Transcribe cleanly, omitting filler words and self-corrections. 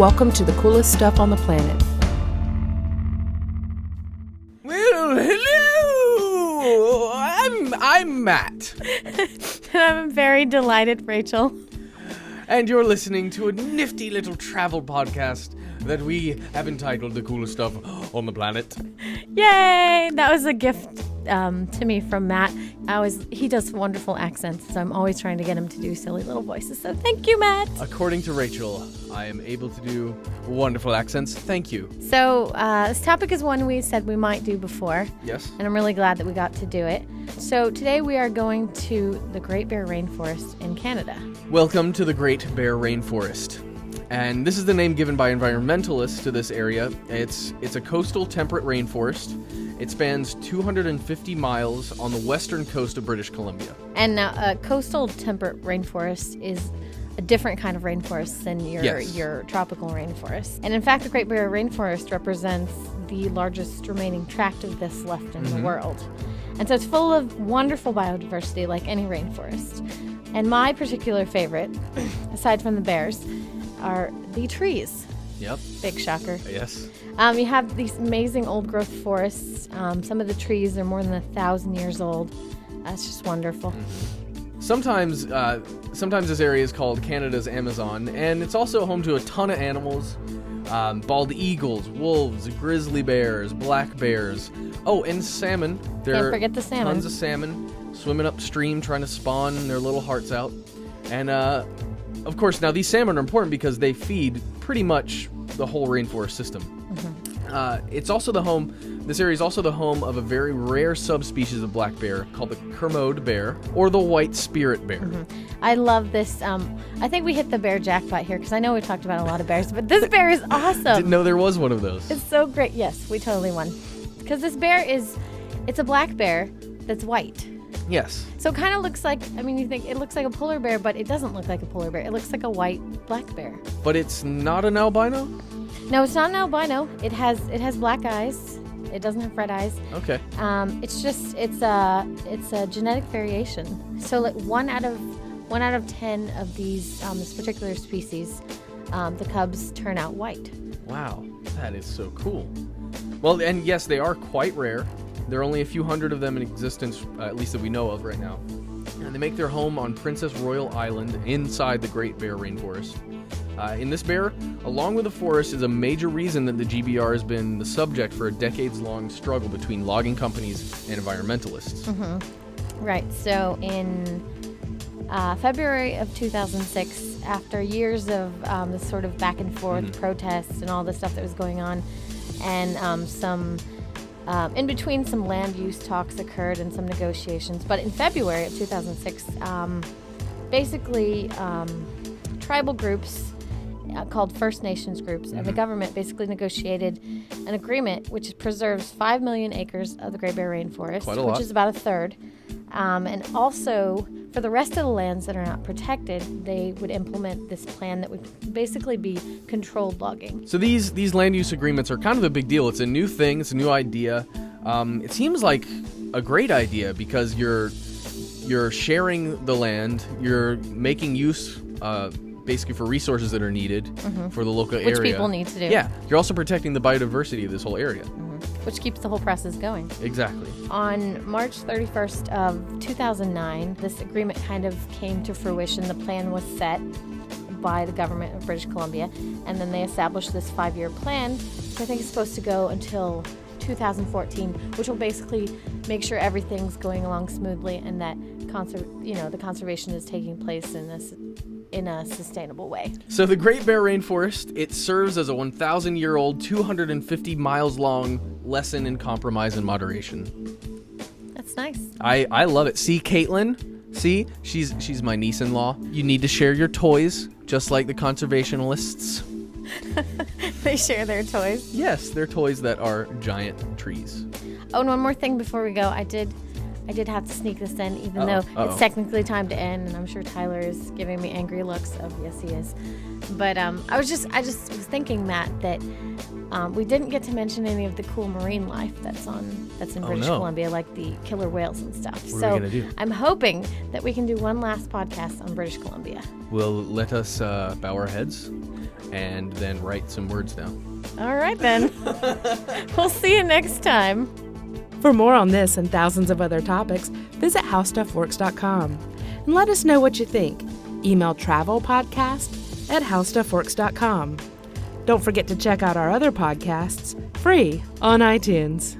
Welcome to the coolest stuff on the planet. Well, hello! I'm Matt. And I'm very delighted, Rachel. And you're listening to a nifty little travel podcast that we have entitled The Coolest Stuff on the Planet. Yay! That was a gift to me from Matt. He does wonderful accents, so I'm always trying to get him to do silly little voices. So thank you, Matt. According to Rachel, I am able to do wonderful accents. Thank you. So this topic is one we said we might do before. Yes. And I'm really glad that we got to do it. So today we are going to the Great Bear Rainforest in Canada. Welcome to the Great Bear Rainforest. And this is the name given by environmentalists to this area. It's a coastal temperate rainforest. It spans 250 miles on the western coast of British Columbia. And now a coastal temperate rainforest is a different kind of rainforest than your tropical rainforest. And in fact, the Great Bear Rainforest represents the largest remaining tract of this left in the world. And so it's full of wonderful biodiversity like any rainforest. And my particular favorite, aside from the bears, are the trees. Yep. Big shocker. Yes. You have these amazing old growth forests. Some of the trees are more than 1,000 years old. That's just wonderful. Sometimes this area is called Canada's Amazon, and it's also home to a ton of animals. Bald eagles, wolves, grizzly bears, black bears. Oh, and salmon. Can't forget the salmon. Tons of salmon swimming upstream trying to spawn their little hearts out. And of course, now these salmon are important because they feed pretty much the whole rainforest system. This area is also the home of a very rare subspecies of black bear called the Kermode bear, or the white spirit bear. I love this. I think we hit the bear jackpot here because I know we talked about a lot of bears, but this bear is awesome. Didn't know there was one of those. It's so great. Yes, we totally won. Because this bear it's a black bear that's white. Yes. So it kind of looks like, you think it looks like a polar bear, but it doesn't look like a polar bear. It looks like a white black bear. But it's not an albino? No, it's not an albino. It has black eyes. It doesn't have red eyes. Okay. It's a genetic variation. So like one out of 10 of these this particular species, the cubs turn out white. Wow, that is so cool. Well, and yes, they are quite rare. There are only a few hundred of them in existence, at least that we know of right now. And they make their home on Princess Royal Island inside the Great Bear Rainforest. In this bear, along with the forest, is a major reason that the GBR has been the subject for a decades-long struggle between logging companies and environmentalists. Right. So in February of 2006, after years of this sort of back and forth protests and all the stuff that was going on, and in between some land use talks occurred and some negotiations. But in February of 2006, basically tribal groups called First Nations groups and the government basically negotiated an agreement which preserves 5 million acres of the Great Bear Rainforest, which is about a third. And also, for the rest of the lands that are not protected, they would implement this plan that would basically be controlled logging. So these land use agreements are kind of a big deal. It's a new thing. It's a new idea. It seems like a great idea because you're sharing the land. You're making use basically for resources that are needed for the local area. Which people need to do. Yeah. You're also protecting the biodiversity of this whole area. Which keeps the whole process going. Exactly. On March 31st of 2009, this agreement kind of came to fruition. The plan was set by the government of British Columbia, and then they established this 5-year plan, which I think is supposed to go until 2014, which will basically make sure everything's going along smoothly and that the conservation is taking place in a sustainable way. So the Great Bear Rainforest, it serves as a 1,000-year-old, 250 miles long lesson in compromise and moderation. That's nice. I love it. See, Caitlin? See? She's my niece-in-law. You need to share your toys, just like the conservationists. They share their toys? Yes, they're toys that are giant trees. Oh, and one more thing before we go. I did have to sneak this in, even though it's technically time to end, and I'm sure Tyler is giving me angry looks. Oh, yes, he is. But I just was thinking, Matt, that we didn't get to mention any of the cool marine life that's in British Columbia, like the killer whales and stuff. What are we gonna do? I'm hoping that we can do one last podcast on British Columbia. Will let us bow our heads? and then write some words down. All right, then. We'll see you next time. For more on this and thousands of other topics, visit howstuffworks.com and let us know what you think. Email travelpodcast@howstuffworks.com. Don't forget to check out our other podcasts, free on iTunes.